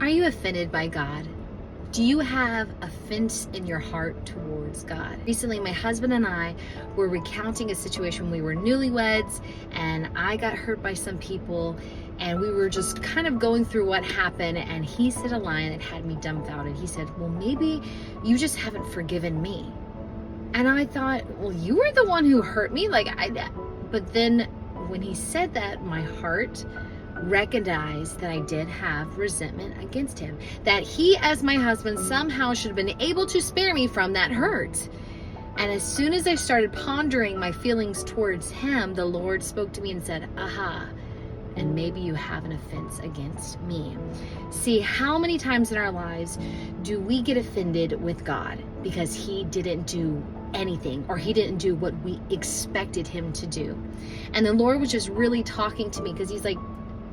Are you offended by God? Do you have offense in your heart towards God? Recently, my husband and I were recounting a situation. We were newlyweds and I got hurt by some people, and we were just kind of going through what happened, and he said a line that had me dumbfounded. He said, well, maybe you just haven't forgiven me. And I thought, well, you were the one who hurt me. But then when he said that, my heart recognized that I did have resentment against him, that he, as my husband, somehow should have been able to spare me from that hurt. And as soon as I started pondering my feelings towards him, the Lord spoke to me and said, aha, and maybe you have an offense against me. See, how many times in our lives do we get offended with God because he didn't do anything, or he didn't do what we expected him to do? And the Lord was just really talking to me, because he's like,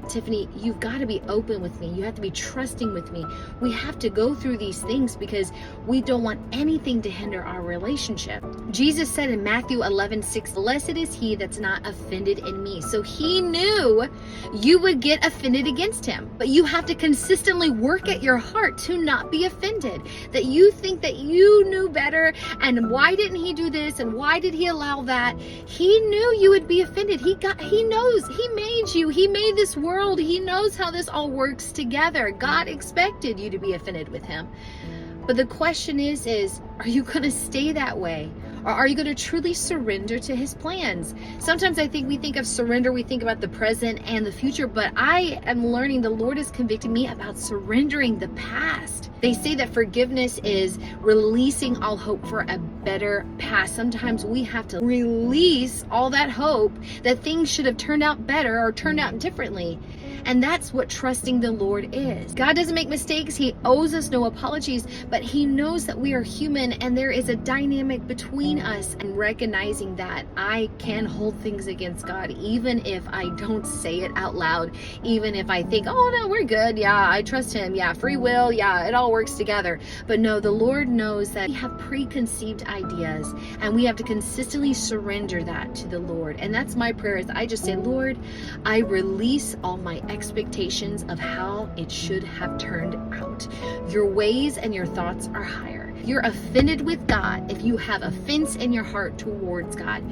Tiffany, you've got to be open with me. You have to be trusting with me. We have to go through these things because we don't want anything to hinder our relationship. Jesus said in Matthew 11:6, blessed is he that's not offended in me. So he knew you would get offended against him, but you have to consistently work at your heart to not be offended. That you think that you knew better, and why didn't he do this, and why did he allow that? He knew you would be offended. He knows. He made you. He made this world. He knows how this all works together. God expected you to be offended with him. But the question is are you going to stay that way? Or are you going to truly surrender to his plans? Sometimes I think we think of surrender, we think about the present and the future, but I am learning, the Lord is convicting me about surrendering the past. They say that forgiveness is releasing all hope for a better past. Sometimes we have to release all that hope that things should have turned out better or turned out differently. And that's what trusting the Lord is. God doesn't make mistakes. He owes us no apologies, but he knows that we are human and there is a dynamic between us, and recognizing that I can hold things against God even if I don't say it out loud, even if I think, oh no, we're good. Yeah, I trust him. Yeah, free will. Yeah, it all works together. But no, the Lord knows that we have preconceived ideas, and we have to consistently surrender that to the Lord. And that's my prayer, is I just say, Lord, I release all my expectations of how it should have turned out. Your ways and your thoughts are higher. You're offended with God. If you have offense in your heart towards God,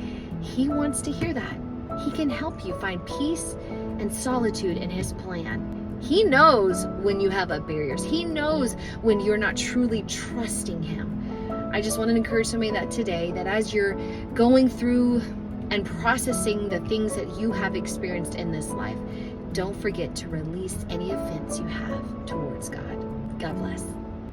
he wants to hear that. He can help you find peace and solitude in his plan. He knows when you have up barriers. He knows when you're not truly trusting him. I just want to encourage somebody that today, that as you're going through and processing the things that you have experienced in this life, don't forget to release any offense you have towards God. God bless.